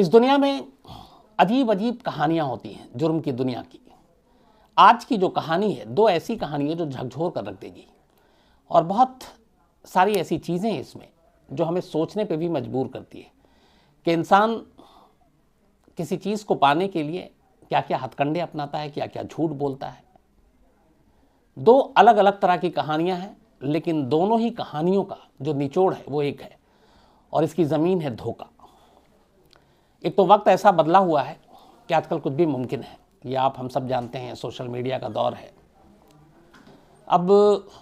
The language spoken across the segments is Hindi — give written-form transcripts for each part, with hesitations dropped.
इस दुनिया में अजीब अजीब कहानियां होती हैं जुर्म की दुनिया की। आज की जो कहानी है, दो ऐसी कहानी है जो झकझोर कर रख देगी, और बहुत सारी ऐसी चीज़ें हैं इसमें जो हमें सोचने पे भी मजबूर करती है कि इंसान किसी चीज़ को पाने के लिए क्या क्या हथकंडे अपनाता है, क्या क्या झूठ बोलता है। दो अलग अलग तरह की कहानियां हैं, लेकिन दोनों ही कहानियों का जो निचोड़ है वो एक है, और इसकी ज़मीन है धोखा। एक तो वक्त ऐसा बदला हुआ है कि आजकल कुछ भी मुमकिन है, ये आप हम सब जानते हैं, सोशल मीडिया का दौर है। अब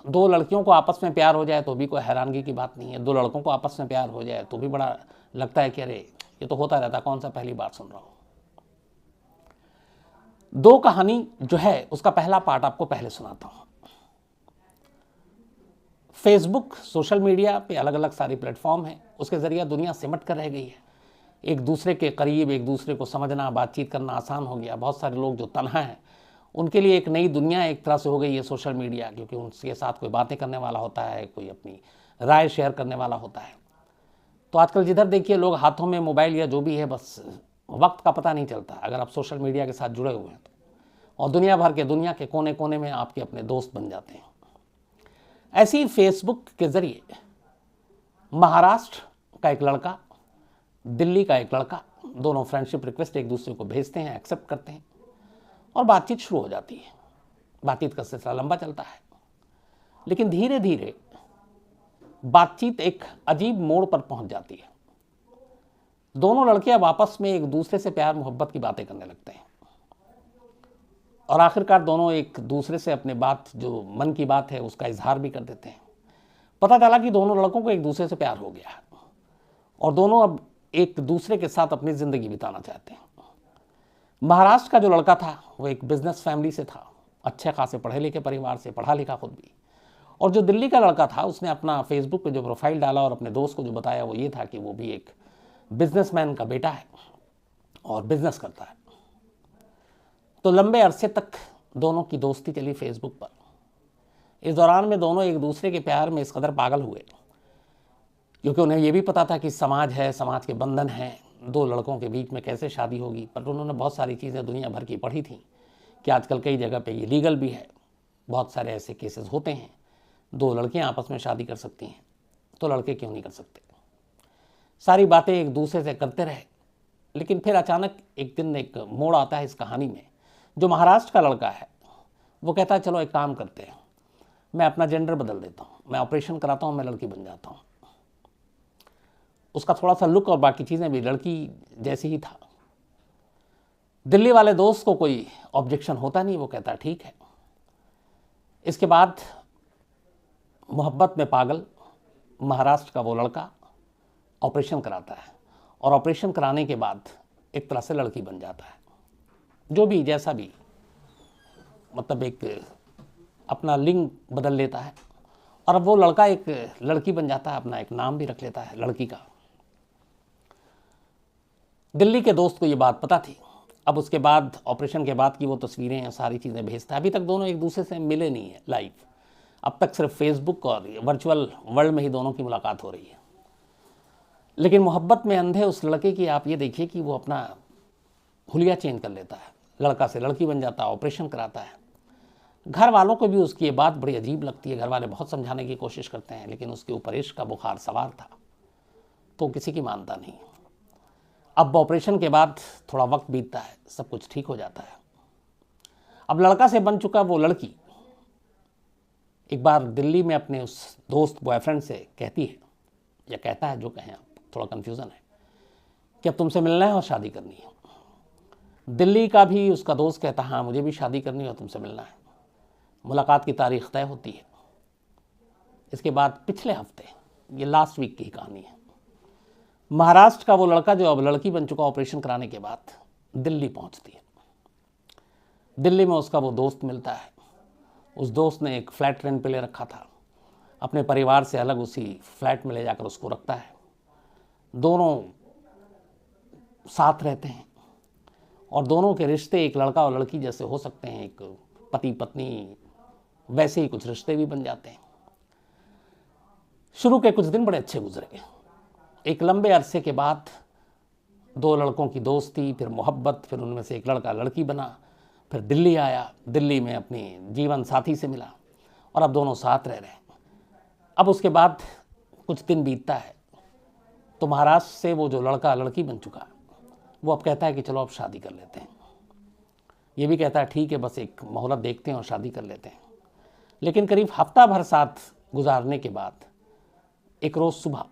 दो लड़कियों को आपस में प्यार हो जाए तो भी कोई हैरानगी की बात नहीं है, दो लड़कों को आपस में प्यार हो जाए तो भी बड़ा लगता है कि अरे ये तो होता रहता, कौन सा पहली बार सुन रहा हूँ। दो कहानी जो है उसका पहला पार्ट आपको पहले सुनाता हूँ। फेसबुक, सोशल मीडिया पे अलग अलग सारी प्लेटफॉर्म हैं, उसके ज़रिए दुनिया सिमट कर रह गई है। एक दूसरे के करीब, एक दूसरे को समझना, बातचीत करना आसान हो गया। बहुत सारे लोग जो तन्हा हैं उनके लिए एक नई दुनिया एक तरह से हो गई है सोशल मीडिया, क्योंकि उनके साथ कोई बातें करने वाला होता है, कोई अपनी राय शेयर करने वाला होता है। तो आजकल जिधर देखिए लोग हाथों में मोबाइल या जो भी है, बस वक्त का पता नहीं चलता अगर आप सोशल मीडिया के साथ जुड़े हुए हैं तो, और दुनिया के कोने कोने में आपके अपने दोस्त बन जाते हैं। ऐसे ही फेसबुक के ज़रिए महाराष्ट्र का एक लड़का, दिल्ली का एक लड़का, दोनों फ्रेंडशिप रिक्वेस्ट एक दूसरे को भेजते हैं, एक्सेप्ट करते हैं, और बातचीत शुरू हो जाती है। बातचीत का सिलसिला लंबा चलता है, लेकिन धीरे धीरे बातचीत एक अजीब मोड़ पर पहुंच जाती है। दोनों लड़के अब आपस में एक दूसरे से प्यार मोहब्बत की बातें करने लगते हैं, और आखिरकार दोनों एक दूसरे से अपने बात, जो मन की बात है, उसका इजहार भी कर देते हैं। पता चला कि दोनों लड़कों को एक दूसरे से प्यार हो गया है, और दोनों अब एक दूसरे के साथ अपनी ज़िंदगी बिताना चाहते हैं। महाराष्ट्र का जो लड़का था वो एक बिजनेस फैमिली से था, अच्छे खासे पढ़े लिखे परिवार से, पढ़ा लिखा खुद भी। और जो दिल्ली का लड़का था उसने अपना फेसबुक पे जो प्रोफाइल डाला और अपने दोस्त को जो बताया वो ये था कि वो भी एक बिजनेसमैन का बेटा है और बिजनेस करता है। तो लंबे अरसे तक दोनों की दोस्ती चली फेसबुक पर। इस दौरान में दोनों एक दूसरे के प्यार में इस कदर पागल हुए, क्योंकि उन्हें ये भी पता था कि समाज है, समाज के बंधन हैं, दो लड़कों के बीच में कैसे शादी होगी। पर उन्होंने बहुत सारी चीज़ें दुनिया भर की पढ़ी थी कि आजकल कई जगह पे ये लीगल भी है, बहुत सारे ऐसे केसेस होते हैं, दो लड़कियां आपस में शादी कर सकती हैं, तो लड़के क्यों नहीं कर सकते। सारी बातें एक दूसरे से करते रहे, लेकिन फिर अचानक एक दिन एक मोड़ आता है इस कहानी में। जो महाराष्ट्र का लड़का है वो कहता है चलो एक काम करते हैं, मैं अपना जेंडर बदल देता हूँ, मैं ऑपरेशन कराता हूँ, मैं लड़की बन जाता हूँ। उसका थोड़ा सा लुक और बाकी चीज़ें भी लड़की जैसी ही था। दिल्ली वाले दोस्त को कोई ऑब्जेक्शन होता नहीं, वो कहता है ठीक है। इसके बाद मोहब्बत में पागल महाराष्ट्र का वो लड़का ऑपरेशन कराता है, और ऑपरेशन कराने के बाद एक तरह से लड़की बन जाता है। जो भी जैसा भी, मतलब एक अपना लिंग बदल लेता है, और अब वो लड़का एक लड़की बन जाता है, अपना एक नाम भी रख लेता है लड़की का। दिल्ली के दोस्त को ये बात पता थी। अब उसके बाद ऑपरेशन के बाद की वो तस्वीरें हैं, सारी चीज़ें भेजता है। अभी तक दोनों एक दूसरे से मिले नहीं है लाइव, अब तक सिर्फ फेसबुक और वर्चुअल वर्ल्ड में ही दोनों की मुलाकात हो रही है। लेकिन मोहब्बत में अंधे उस लड़के की आप ये देखिए कि वो अपना हुलिया चेंज कर लेता है, लड़का से लड़की बन जाता है, ऑपरेशन कराता है। घर वालों को भी उसकी ये बात बड़ी अजीब लगती है। घर वाले बहुत समझाने की कोशिश करते हैं, लेकिन उसके ऊपर इश्क का बुखार सवार था, तो किसी की मानता नहीं। अब ऑपरेशन के बाद थोड़ा वक्त बीतता है, सब कुछ ठीक हो जाता है। अब लड़का से बन चुका वो लड़की एक बार दिल्ली में अपने उस दोस्त बॉयफ्रेंड से कहती है, या कहता है, जो कहें आप, थोड़ा कन्फ्यूज़न है, कि अब तुमसे मिलना है और शादी करनी है। दिल्ली का भी उसका दोस्त कहता है हाँ मुझे भी शादी करनी है और तुमसे मिलना है। मुलाकात की तारीख तय होती है। इसके बाद पिछले हफ्ते, ये लास्ट वीक की ही कहानी है, महाराष्ट्र का वो लड़का जो अब लड़की बन चुका ऑपरेशन कराने के बाद दिल्ली पहुंचती है। दिल्ली में उसका वो दोस्त मिलता है। उस दोस्त ने एक फ्लैट रेंट पे ले रखा था, अपने परिवार से अलग उसी फ्लैट में ले जाकर उसको रखता है। दोनों साथ रहते हैं, और दोनों के रिश्ते एक लड़का और लड़की जैसे हो सकते हैं, एक पति पत्नी, वैसे ही कुछ रिश्ते भी बन जाते हैं। शुरू के कुछ दिन बड़े अच्छे गुजरे। एक लंबे अरसे के बाद दो लड़कों की दोस्ती, फिर मोहब्बत, फिर उनमें से एक लड़का लड़की बना, फिर दिल्ली आया, दिल्ली में अपनी जीवन साथी से मिला और अब दोनों साथ रह रहे हैं। अब उसके बाद कुछ दिन बीतता है तो महाराष्ट्र से वो जो लड़का लड़की बन चुका वो अब कहता है कि चलो अब शादी कर लेते हैं। ये भी कहता है ठीक है, बस एक मोहलत देखते हैं और शादी कर लेते हैं। लेकिन करीब हफ्ता भर साथ गुजारने के बाद एक रोज़ सुबह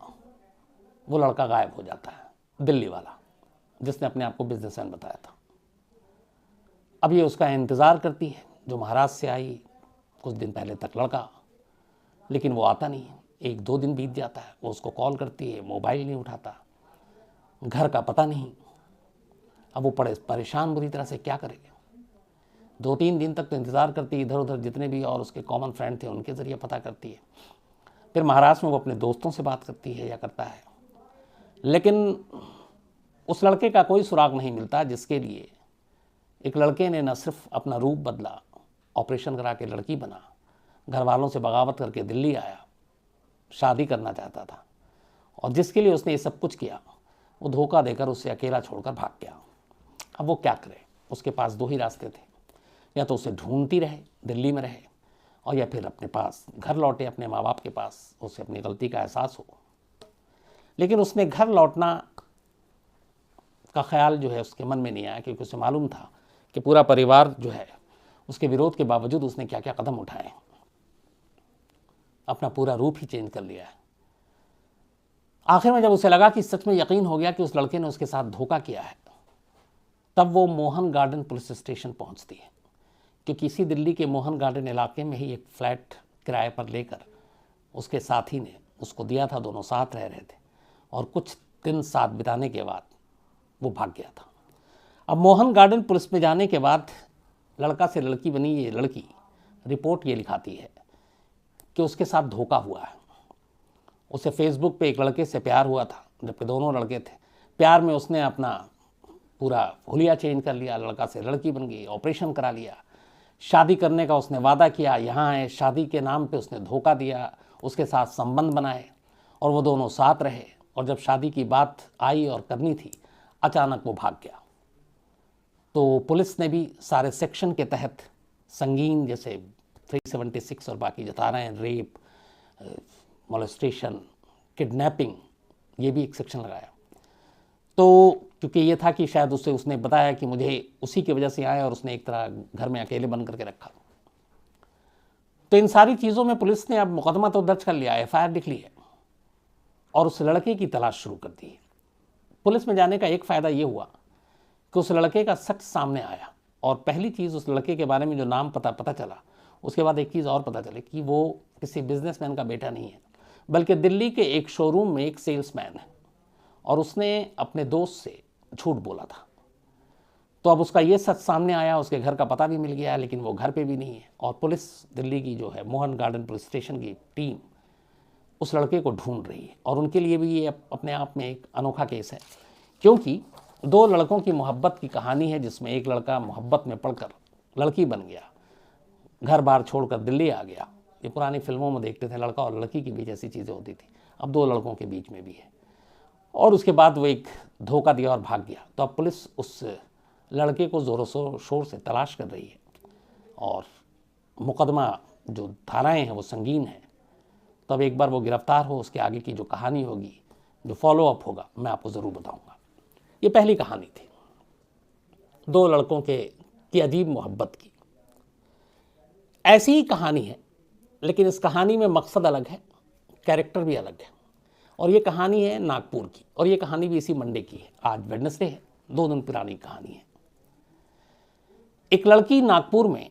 वो लड़का गायब हो जाता है, दिल्ली वाला जिसने अपने आप को बिजनेसमैन बताया था। अब ये उसका इंतज़ार करती है जो महाराष्ट्र से आई कुछ दिन पहले तक लड़का, लेकिन वो आता नहीं है। 1-2 दिन बीत जाता है, वो उसको कॉल करती है, मोबाइल नहीं उठाता, घर का पता नहीं। अब वो परेशान बुरी तरह से, क्या करेगा। 2-3 दिन तक तो इंतज़ार करती है, इधर उधर जितने भी और उसके कॉमन फ्रेंड थे उनके ज़रिए पता करती है। फिर महाराष्ट्र में वो अपने दोस्तों से बात करती है या करता है, लेकिन उस लड़के का कोई सुराग नहीं मिलता जिसके लिए एक लड़के ने न सिर्फ अपना रूप बदला, ऑपरेशन करा के लड़की बना, घर वालों से बगावत करके दिल्ली आया, शादी करना चाहता था, और जिसके लिए उसने ये सब कुछ किया वो धोखा देकर उसे अकेला छोड़कर भाग गया। अब वो क्या करे, उसके पास 2 ही रास्ते थे, या तो उसे ढूंढती रहे, दिल्ली में रहे, और या फिर अपने पास घर लौटे, अपने माँ बाप के पास, उसे अपनी गलती का एहसास हो। लेकिन उसने घर लौटना का ख्याल जो है उसके मन में नहीं आया, क्योंकि उसे मालूम था कि पूरा परिवार जो है उसके विरोध के बावजूद उसने क्या क्या कदम उठाए, अपना पूरा रूप ही चेंज कर लिया है। आखिर में जब उसे लगा कि सच में यकीन हो गया कि उस लड़के ने उसके साथ धोखा किया है, तब वो मोहन गार्डन पुलिस स्टेशन पहुंचती है, क्योंकि इसी दिल्ली के मोहन गार्डन इलाके में ही एक फ्लैट किराए पर लेकर उसके साथी ने उसको दिया था। दोनों साथ रह रहे थे और कुछ दिन साथ बिताने के बाद वो भाग गया था। अब मोहन गार्डन पुलिस में जाने के बाद लड़का से लड़की बनी ये लड़की रिपोर्ट ये लिखाती है कि उसके साथ धोखा हुआ है। उसे फेसबुक पे एक लड़के से प्यार हुआ था, जबकि दोनों लड़के थे। प्यार में उसने अपना पूरा हुलिया चेंज कर लिया, लड़का से लड़की बन गई, ऑपरेशन करा लिया, शादी करने का उसने वादा किया, यहाँ है, शादी के नाम पे उसने धोखा दिया, उसके साथ संबंध बनाए और वो दोनों साथ रहे। और जब शादी की बात आई और करनी थी, अचानक वो भाग गया। तो पुलिस ने भी सारे सेक्शन के तहत संगीन, जैसे 376 और बाकी जता रहे हैं, रेप, मोलेस्टेशन, किडनैपिंग, ये भी एक सेक्शन लगाया। तो क्योंकि ये था कि शायद उसने बताया कि मुझे उसी की वजह से आया और उसने एक तरह घर में अकेले बंद करके रखा। तो इन सारी चीज़ों में पुलिस ने अब मुकदमा तो दर्ज कर लिया, FIR लिख ली है और उस लड़के की तलाश शुरू कर दी है। पुलिस में जाने का एक फ़ायदा ये हुआ कि उस लड़के का सच सामने आया, और पहली चीज़ उस लड़के के बारे में जो नाम पता चला, उसके बाद एक चीज़ और पता चली कि वो किसी बिजनेसमैन का बेटा नहीं है, बल्कि दिल्ली के एक शोरूम में एक सेल्समैन है, और उसने अपने दोस्त से झूठ बोला था। तो अब उसका ये सच सामने आया, उसके घर का पता भी मिल गया, लेकिन वो घर पे भी नहीं है। और पुलिस दिल्ली की जो है मोहन गार्डन पुलिस स्टेशन की टीम उस लड़के को ढूंढ रही है, और उनके लिए भी ये अपने आप में एक अनोखा केस है, क्योंकि 2 लड़कों की मोहब्बत की कहानी है, जिसमें एक लड़का मोहब्बत में पड़कर लड़की बन गया, घर बार छोड़कर दिल्ली आ गया। ये पुरानी फिल्मों में देखते थे, लड़का और लड़की के बीच ऐसी चीज़ें होती थी, अब 2 लड़कों के बीच में भी है। और उसके बाद वो एक धोखा दिया और भाग गया। तो अब पुलिस उस लड़के को ज़ोरों शोर से तलाश कर रही है, और मुकदमा जो धाराएं हैं वो संगीन है। तब एक बार वो गिरफ्तार हो, उसके आगे की जो कहानी होगी, जो फॉलोअप होगा, मैं आपको ज़रूर बताऊंगा। ये पहली कहानी थी 2 लड़कों की अजीब मोहब्बत की। ऐसी ही कहानी है, लेकिन इस कहानी में मकसद अलग है, कैरेक्टर भी अलग है। और ये कहानी है नागपुर की, और ये कहानी भी इसी मंडे की है। आज वेडनेसडे है, 2 दिन पुरानी कहानी है। एक लड़की नागपुर में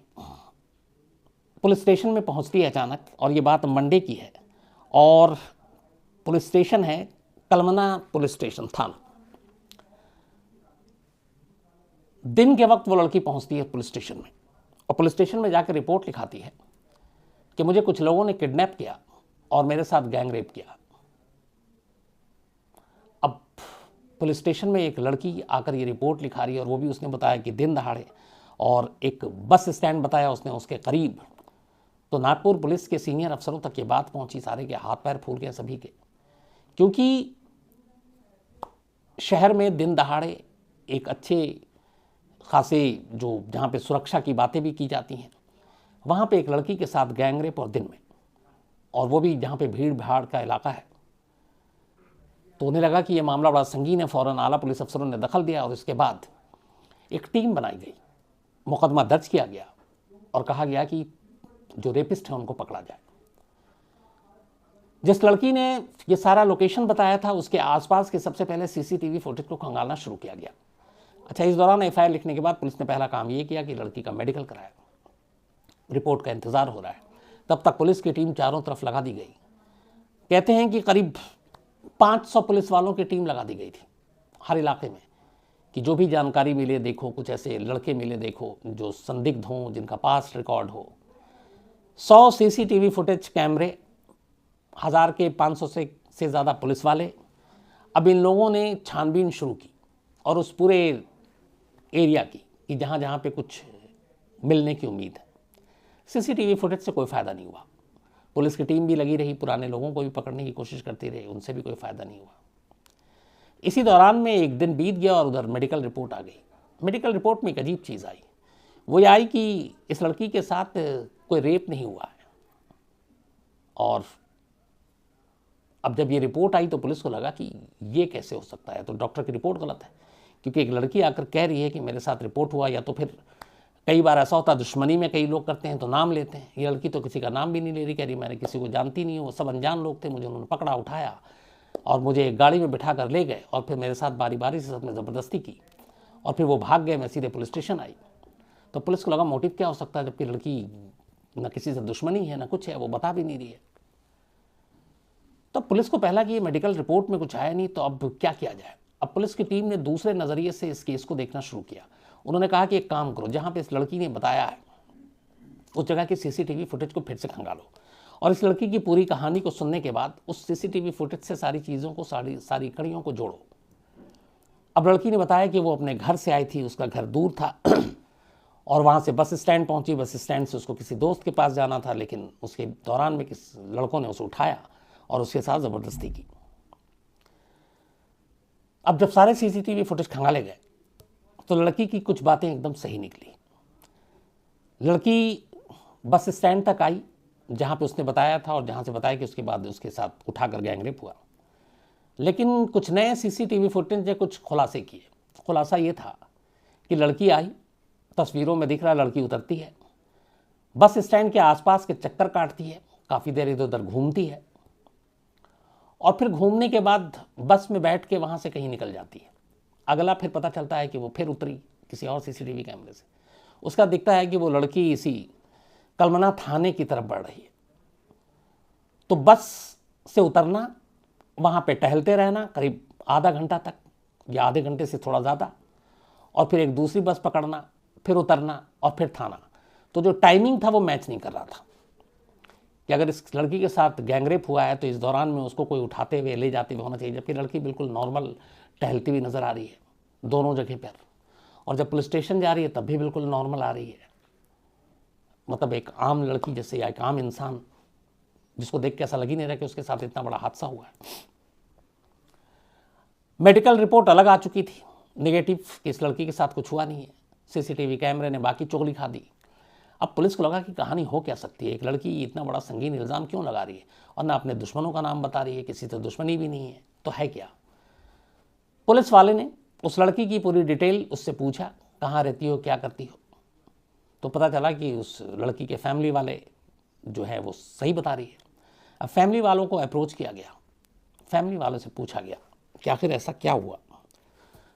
पुलिस स्टेशन में पहुंचती है अचानक, और ये बात मंडे की है, और पुलिस स्टेशन है कलमना पुलिस स्टेशन थाना। दिन के वक्त वो लड़की पहुंचती है पुलिस स्टेशन में, और पुलिस स्टेशन में जाकर रिपोर्ट लिखाती है कि मुझे कुछ लोगों ने किडनैप किया और मेरे साथ गैंग रेप किया। अब पुलिस स्टेशन में एक लड़की आकर ये रिपोर्ट लिखा रही है, और वो भी उसने बताया कि दिन दहाड़े, और एक बस स्टैंड बताया उसने उसके करीब। तो नागपुर पुलिस के सीनियर अफसरों तक ये बात पहुंची, सारे के हाथ पैर फूल गए सभी के, क्योंकि शहर में दिन दहाड़े एक अच्छे खासे जो जहाँ पे सुरक्षा की बातें भी की जाती हैं, वहाँ पे एक लड़की के साथ गैंगरेप और दिन में, और वो भी जहाँ पे भीड़ भाड़ का इलाका है। तो उन्हें लगा कि ये मामला बड़ा संगीन है। फ़ौरन आला पुलिस अफसरों ने दखल दिया और इसके बाद एक टीम बनाई गई, मुकदमा दर्ज किया गया और कहा गया कि जो रेपिस्ट हैं उनको पकड़ा जाए। जिस लड़की ने ये सारा लोकेशन बताया था उसके आसपास के सबसे पहले सीसीटीवी फुटेज को खंगालना शुरू किया गया। अच्छा, इस दौरान एफआईआर लिखने के बाद पुलिस ने पहला काम ये किया कि लड़की का मेडिकल कराया। रिपोर्ट का इंतजार हो रहा है। तब तक पुलिस की टीम चारों तरफ लगा दी गई। कहते हैं कि करीब 500 पुलिस वालों की टीम लगा दी गई थी हर इलाके में, कि जो भी जानकारी मिले देखो, कुछ ऐसे लड़के मिले देखो जो संदिग्ध हों, जिनका पास रिकॉर्ड हो। 100 सीसीटीवी फुटेज कैमरे, 1000 के 500 से ज़्यादा पुलिस वाले। अब इन लोगों ने छानबीन शुरू की और उस पूरे एरिया की कि जहाँ जहाँ पे कुछ मिलने की उम्मीद है। सीसीटीवी फुटेज से कोई फ़ायदा नहीं हुआ। पुलिस की टीम भी लगी रही, पुराने लोगों को भी पकड़ने की कोशिश करती रही, उनसे भी कोई फ़ायदा नहीं हुआ। इसी दौरान में एक दिन बीत गया और उधर मेडिकल रिपोर्ट आ गई। मेडिकल रिपोर्ट में एक अजीब चीज़ आई। वो ये आई कि इस लड़की के साथ कोई रेप नहीं हुआ है। और अब जब ये रिपोर्ट आई तो पुलिस को लगा कि ये कैसे हो सकता है, तो डॉक्टर की रिपोर्ट गलत है। क्योंकि एक लड़की आकर कह रही है कि मेरे साथ रिपोर्ट हुआ, या तो फिर कई बार ऐसा होता है दुश्मनी में कई लोग करते हैं तो नाम लेते हैं। ये लड़की तो किसी का नाम भी नहीं ले रही, कह रही मैंने किसी को जानती नहीं हूँ, वो सब अनजान लोग थे, मुझे उन्होंने पकड़ा, उठाया और मुझे एक गाड़ी में बिठा कर ले गए और फिर मेरे साथ बारी बारी से सबने ज़बरदस्ती की और फिर वो भाग गए। मैं सीधे पुलिस स्टेशन आई। तो पुलिस को लगा मोटिव क्या हो सकता है, जबकि लड़की न किसी से दुश्मनी है न कुछ है, वो बता भी नहीं रही है। तो पुलिस को पहला कि ये मेडिकल रिपोर्ट में कुछ आया नहीं, तो अब क्या किया जाए। अब पुलिस की टीम ने दूसरे नज़रिए से इस केस को देखना शुरू किया। उन्होंने कहा कि एक काम करो, जहाँ पे इस लड़की ने बताया है उस जगह की सीसीटीवी फुटेज को फिर से खंगालो और इस लड़की की पूरी कहानी को सुनने के बाद उस सीसीटीवी फुटेज से सारी चीज़ों को, सारी कड़ियों को जोड़ो। अब लड़की ने बताया कि वो अपने घर से आई थी, उसका घर दूर था और वहाँ से बस स्टैंड पहुँची। बस स्टैंड से उसको किसी दोस्त के पास जाना था, लेकिन उसके दौरान में किस लड़कों ने उसे उठाया और उसके साथ ज़बरदस्ती की। अब जब सारे सीसीटीवी फुटेज खंगाले गए तो लड़की की कुछ बातें एकदम सही निकली। लड़की बस स्टैंड तक आई जहाँ पे उसने बताया था और जहाँ से बताया कि उसके बाद उसके साथ उठाकर गैंगरेप हुआ। लेकिन कुछ नए सीसीटीवी फुटेज ने कुछ खुलासे किए। खुलासा ये था कि लड़की आई, तस्वीरों में दिख रहा लड़की उतरती है, बस स्टैंड के आसपास के चक्कर काटती है, काफ़ी देर इधर उधर घूमती है और फिर घूमने के बाद बस में बैठ के वहाँ से कहीं निकल जाती है। अगला फिर पता चलता है कि वो फिर उतरी किसी और सीसीटीवी कैमरे से। उसका दिखता है कि वो लड़की इसी कलमना थाने की तरफ बढ़ रही है। तो बस से उतरना, वहाँ पे टहलते रहना करीब आधा घंटा तक या आधे घंटे से थोड़ा ज़्यादा, और फिर एक दूसरी बस पकड़ना, फिर उतरना और फिर थाना। तो जो टाइमिंग था वो मैच नहीं कर रहा था कि अगर इस लड़की के साथ गैंगरेप हुआ है तो इस दौरान में उसको कोई उठाते हुए ले जाते हुए होना चाहिए, जबकि लड़की बिल्कुल नॉर्मल टहलती हुई नज़र आ रही है दोनों जगह पर। और जब पुलिस स्टेशन जा रही है तब भी बिल्कुल नॉर्मल आ रही है, मतलब एक आम लड़की जैसे या एक आम इंसान जिसको देख के ऐसा लग ही नहीं रहा कि उसके साथ इतना बड़ा हादसा हुआ है। मेडिकल रिपोर्ट अलग आ चुकी थी, नेगेटिव, कि इस लड़की के साथ कुछ हुआ नहीं है। सीसीटीवी कैमरे ने बाकी चुगली खा दी। अब पुलिस को लगा कि कहानी हो क्या सकती है, एक लड़की इतना बड़ा संगीन इल्ज़ाम क्यों लगा रही है और ना अपने दुश्मनों का नाम बता रही है, किसी से दुश्मनी भी नहीं है, तो है क्या। पुलिस वाले ने उस लड़की की पूरी डिटेल उससे पूछा, कहाँ रहती हो, क्या करती हो। तो पता चला कि उस लड़की के फैमिली वाले जो है वो सही बता रही है। अब फैमिली वालों को अप्रोच किया गया, फैमिली वालों से पूछा गया कि आखिर ऐसा क्या हुआ।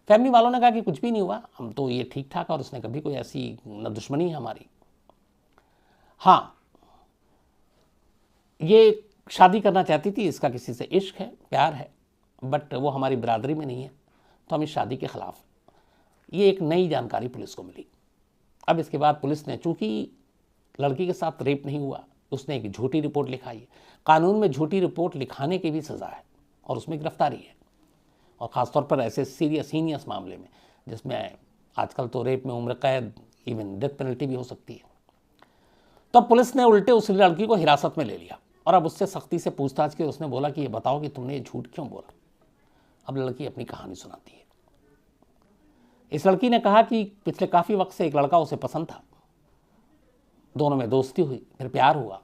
फैमिली वालों ने कहा कि कुछ भी नहीं हुआ, हम तो ये ठीक ठाक, और उसने कभी कोई ऐसी न दुश्मनी है हमारी। हाँ, ये शादी करना चाहती थी, इसका किसी से इश्क है, प्यार है, बट वो हमारी बिरादरी में नहीं है, तो हम इस शादी के ख़िलाफ़। ये एक नई जानकारी पुलिस को मिली। अब इसके बाद पुलिस ने, चूँकि लड़की के साथ रेप नहीं हुआ, उसने एक झूठी रिपोर्ट लिखाई। कानून में झूठी रिपोर्ट लिखाने की भी सज़ा है और उसमें गिरफ्तारी है, और ख़ासतौर पर ऐसे सीरियस मामले में जिसमें आजकल तो रेप में उम्र कैद, इवन डेथ पेनल्टी भी हो सकती है। तब पुलिस ने उल्टे उस लड़की को हिरासत में ले लिया और अब उससे सख्ती से पूछताछ की। उसने बोला कि ये बताओ कि तुमने ये झूठ क्यों बोला। अब लड़की अपनी कहानी सुनाती है। इस लड़की ने कहा कि पिछले काफ़ी वक्त से एक लड़का उसे पसंद था, दोनों में दोस्ती हुई, फिर प्यार हुआ।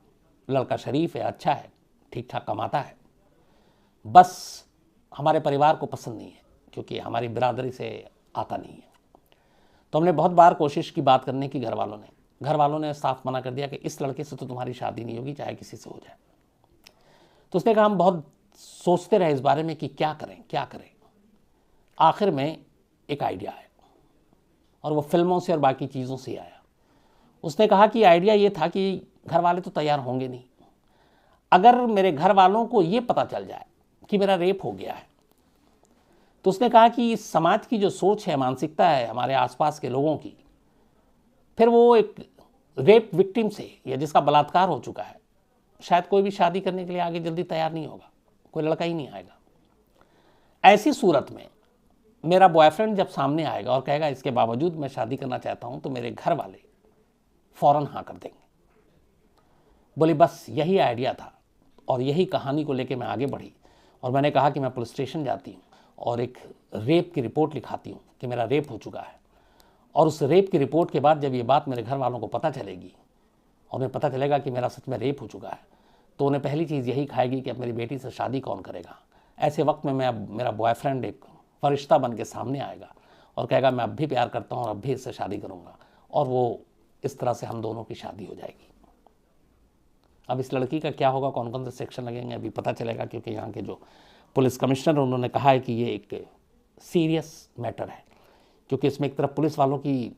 लड़का शरीफ है, अच्छा है, ठीक ठाक कमाता है, बस हमारे परिवार को पसंद नहीं है क्योंकि हमारी बिरादरी से आता नहीं है। तो हमने बहुत बार कोशिश की बात करने की, घर वालों ने साफ मना कर दिया कि इस लड़के से तो तुम्हारी शादी नहीं होगी, चाहे किसी से हो जाए। तो उसने कहा हम बहुत सोचते रहे इस बारे में कि क्या करें। आखिर में एक आइडिया आया और वो फिल्मों से और बाकी चीज़ों से आया। उसने कहा कि आइडिया ये था कि घर वाले तो तैयार होंगे नहीं, अगर मेरे घर वालों को ये पता चल जाए कि मेरा रेप हो गया है, तो उसने कहा कि इस समाज की जो सोच है, मानसिकता है हमारे आसपास के लोगों की, फिर वो एक रेप विक्टिम से या जिसका बलात्कार हो चुका है, शायद कोई भी शादी करने के लिए आगे जल्दी तैयार नहीं होगा, कोई लड़का ही नहीं आएगा। ऐसी सूरत में मेरा बॉयफ्रेंड जब सामने आएगा और कहेगा इसके बावजूद मैं शादी करना चाहता हूं, तो मेरे घर वाले फौरन हाँ कर देंगे। बोली बस यही आइडिया था और यही कहानी को लेके मैं आगे बढ़ी और मैंने कहा कि मैं पुलिस स्टेशन जाती हूँ और एक रेप की रिपोर्ट लिखाती हूँ कि मेरा रेप हो चुका है। और उस रेप की रिपोर्ट के बाद जब ये बात मेरे घर वालों को पता चलेगी और उन्हें पता चलेगा कि मेरा सच में रेप हो चुका है, तो उन्हें पहली चीज़ यही खाएगी कि अब मेरी बेटी से शादी कौन करेगा। ऐसे वक्त में मेरा बॉयफ्रेंड एक फरिश्ता बन के सामने आएगा और कहेगा मैं अब भी प्यार करता हूँ और अब भी इससे शादी करूँगा, और वो इस तरह से हम दोनों की शादी हो जाएगी। अब इस लड़की का क्या होगा, कौन कौन से सेक्शन लगेंगे, अभी पता चलेगा, क्योंकि यहाँ के जो पुलिस कमिश्नर उन्होंने कहा है कि ये एक सीरियस मैटर है, क्योंकि इसमें एक तरफ पुलिस वालों की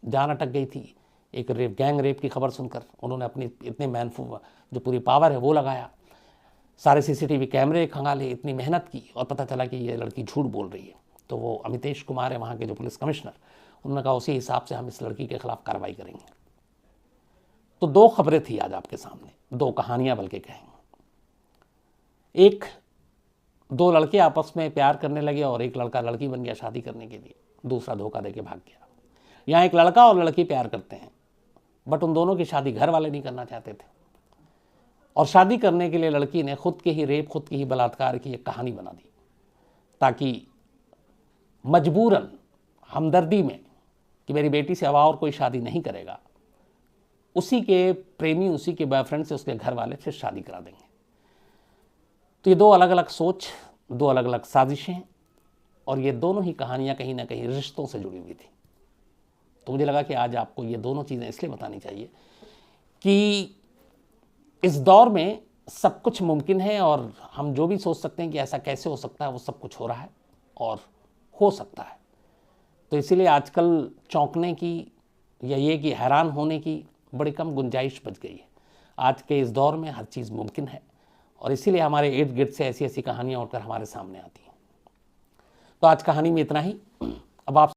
जान अटक गई थी। एक गैंग रेप की खबर सुनकर उन्होंने अपनी इतने जो पूरी पावर है वो लगाया, सारे सीसीटीवी कैमरे खंगाले, इतनी मेहनत की और पता चला कि ये लड़की झूठ बोल रही है। तो वो अमितेश कुमार है वहाँ के जो पुलिस कमिश्नर, उन्होंने कहा उसी हिसाब से हम इस लड़की के खिलाफ कार्रवाई करेंगे। तो दो खबरें थी आज आपके सामने, दो कहानियां बल्कि कहेंगे। एक, दो लड़के आपस में प्यार करने लगे और एक लड़का लड़की बन गया शादी करने के लिए, दूसरा धोखा देके भाग गया। यहाँ एक लड़का और लड़की प्यार करते हैं, बट उन दोनों की शादी घर वाले नहीं करना चाहते थे, और शादी करने के लिए लड़की ने खुद के ही रेप, खुद के ही बलात्कार की एक कहानी बना दी, ताकि मजबूरन हमदर्दी में कि मेरी बेटी से अब और कोई शादी नहीं करेगा, उसी के प्रेमी, उसी के बॉयफ्रेंड से उसके घर वाले फिर शादी करा देंगे। तो ये दो अलग अलग सोच, दो अलग अलग साजिशें, और ये दोनों ही कहानियां कहीं ना कहीं रिश्तों से जुड़ी हुई थी। तो मुझे लगा कि आज आपको ये दोनों चीज़ें इसलिए बतानी चाहिए कि इस दौर में सब कुछ मुमकिन है, और हम जो भी सोच सकते हैं कि ऐसा कैसे हो सकता है, वो सब कुछ हो रहा है और हो सकता है। तो इसीलिए आजकल चौंकने की या ये कि हैरान होने की बड़ी कम गुंजाइश बच गई है। आज के इस दौर में हर चीज़ मुमकिन है, और इसीलिए हमारे इर्द गिर्द से ऐसी ऐसी कहानियाँ उठकर हमारे सामने आती हैं। तो आज कहानी में इतना ही। अब आप